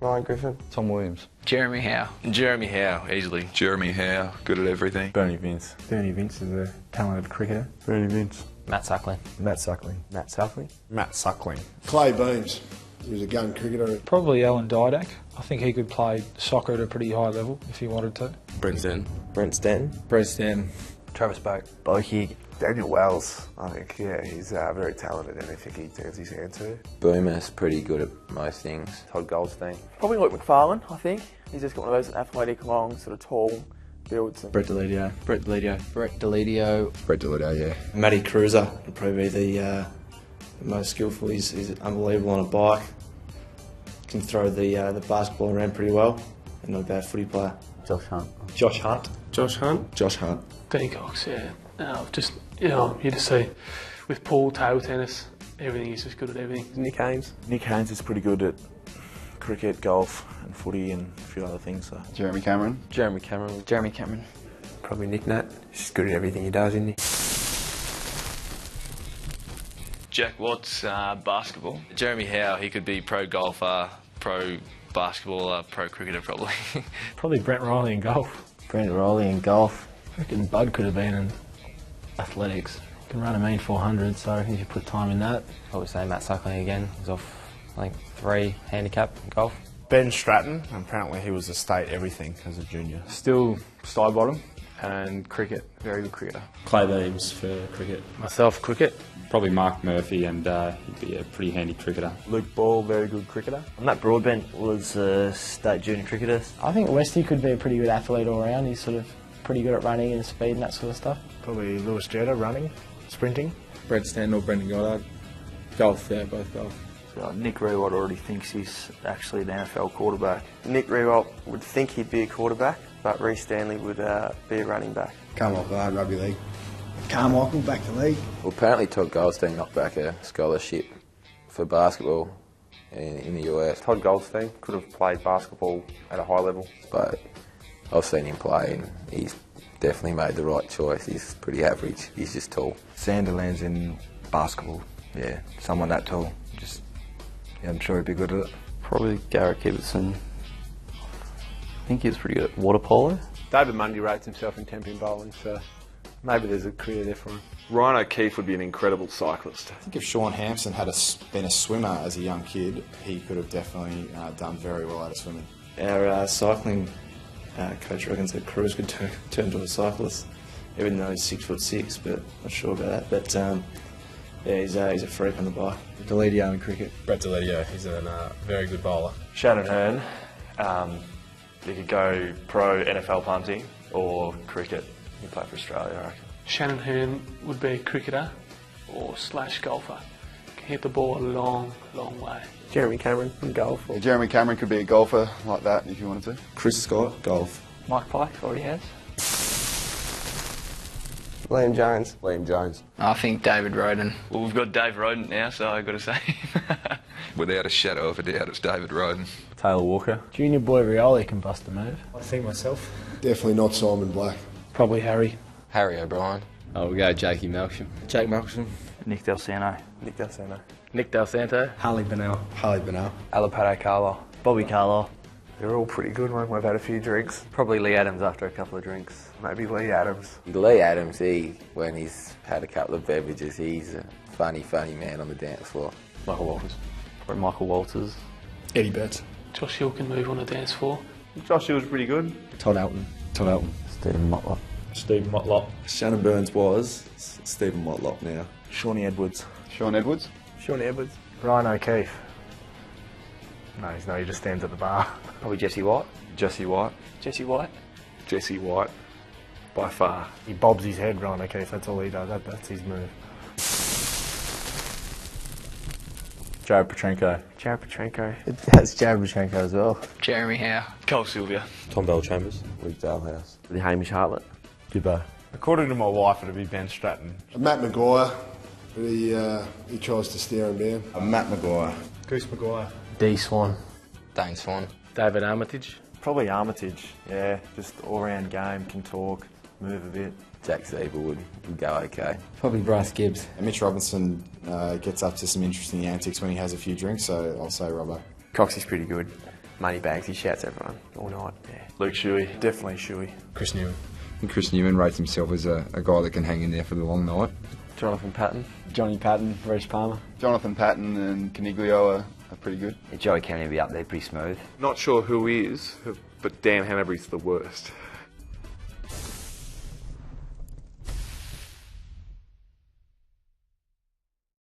Ryan Griffin. Tom Williams. Jeremy Howe. Jeremy Howe, easily. Jeremy Howe, good at everything. Bernie Vince. Bernie Vince is a talented cricketer. Bernie Vince. Matt Suckling. Matt Suckling. Matt Suckling. Matt Suckling. Clay Beams. He was a gun cricketer. Probably Alan Didak. I think he could play soccer at a pretty high level if he wanted to. Brent Stanton. Brent Stanton. Brett Stanton. Travis Boak. Boakey. Daniel Wells, I think, yeah, he's very talented in anything he turns his hand to. Boomer's pretty good at most things. Todd Goldstein. Probably Luke McFarlane, I think. He's just got one of those athletic, long, sort of tall builds. Brett Deledio. Brett Deledio. Brett Deledio. Brett Deledio, yeah. Matty Cruiser would probably be the most skillful. He's unbelievable on a bike. Can throw the basketball around pretty well. And not a bad footy player. Josh Hunt. Josh Hunt. Josh Hunt. Josh Hunt. Danny Cox, yeah. Just, you just see with pool, table tennis, everything, he's just good at everything. Nick Haynes. Nick Haynes is pretty good at cricket, golf and footy and a few other things. So. Jeremy Cameron. Jeremy Cameron. Jeremy Cameron. Probably Nick Nat. He's just good at everything he does, isn't he? Jack Watts, basketball. Jeremy Howe, he could be pro golfer, pro basketballer, pro cricketer probably. Probably Brent Riley in golf. Brent Riley in golf. I reckon Bud could have been in athletics. He can run a mean 400, so I reckon if you put time in that. I would say Matt Suckling again. He's off, I think, 3 handicap in golf. Ben Stratton. Apparently he was a state everything as a junior. Still side bottom and cricket. Very good cricketer. Clay Beams for cricket. Myself, cricket. Probably Mark Murphy, and he'd be a pretty handy cricketer. Luke Ball, very good cricketer. Matt Broadbent was a state junior cricketer. I think Westy could be a pretty good athlete all round. He's sort of pretty good at running and speed and that sort of stuff. Probably Lewis Jetta, running, sprinting. Brett Stanton or Brendan Goddard. Golf, yeah, both golf. Nick Rewalt already thinks he's actually an NFL quarterback. Nick Rewalt would think he'd be a quarterback, but Reece Stanley would be a running back. Carmichael, rugby league. Carmichael, back to league. Well, apparently Todd Goldstein knocked back a scholarship for basketball in the US. Todd Goldstein could have played basketball at a high level. But I've seen him play and he's definitely made the right choice. He's pretty average. He's just tall. Sanderlands in basketball. Yeah, someone that tall. I'm sure he'd be good at it. Probably Garrett Gibbetson. I think he was pretty good at water polo. David Mundy rates himself in temping bowling, so maybe there's a career there for him. Ryan O'Keefe would be an incredible cyclist. I think if Sean Hampson had been a swimmer as a young kid, he could have definitely done very well out of swimming. Our cycling coach reckons that Cruz could turn into a cyclist, even though he's 6'6", but not sure about that. But yeah, he's a freak on the bike. Deledio in cricket. Brett Deledio, he's a very good bowler. Shannon Hearn, he could go pro NFL punting or cricket. He play for Australia, I reckon. Shannon Hearn would be a cricketer or / golfer. Can hit the ball a long, long way. Jeremy Cameron in golf. Or Jeremy Cameron could be a golfer like that if you wanted to. Chris Scott, golf. Mike Pike already has. Liam Jones. Liam Jones. I think David Roden. Well, we've got Dave Roden now, so I've got to say. Without a shadow of a doubt, it's David Roden. Taylor Walker. Junior boy Rioli can bust a move. I think myself. Definitely not Simon Black. Probably Harry. Harry O'Brien. Oh, we'll go Jakey Malcolm. Jake Malcolm. Nick Del Santo. Nick Del Santo. Nick Del Santo. Harley Bennell. Harley Bennell. Alapado Carlo. Bobby Carlo. They're all pretty good when we've had a few drinks. Probably Lee Adams after a couple of drinks. Maybe Lee Adams. Lee Adams, when he's had a couple of beverages, he's a funny man on the dance floor. Michael Walters. Probably Michael Walters. Eddie Betts. Josh Hill can move on the dance floor. Josh Hill's pretty good. Todd Elton. Todd Elton. Stephen Motlop. Steve Motlop. Shannon Burns was Stephen Motlop now. Shawnee Edwards. Sean Edwards. Sean Edwards. Ryan O'Keefe. No, he just stands at the bar. Probably Jesse White. Jesse White. Jesse White. Jesse White. By far. He bobs his head, Ryan O'Keefe. That's all he does. That's his move. Jared Petrenko. Jared Petrenko. That's Jared Petrenko as well. Jeremy Howe. Cole Sylvia. Tom Bell-Chambers. Luke Dalhouse. The Hamish Hartlett. Gibbo. According to my wife, it'd be Ben Stratton. Matt Maguire, but he tries to stare him down. Matt Maguire. Goose Maguire. D Swan. Dane Swan. David Armitage. Probably Armitage, yeah. Just all-round game, can talk, move a bit. Jack Siebel would go okay. Probably Bryce Gibbs. And Mitch Robinson gets up to some interesting antics when he has a few drinks, so I'll say Robbo. Coxie's pretty good. Moneybags, he shouts everyone all night. Yeah. Luke Shuey. Definitely Shuey. Chris Newman. Chris Newman rates himself as a guy that can hang in there for the long night. Jonathan Patton. Johnny Patton, Reg Palmer. Jonathan Patton and Caniglio are pretty good. Joey Kennedy will be up there pretty smooth. Not sure who he is, but Dan Hanbury's the worst.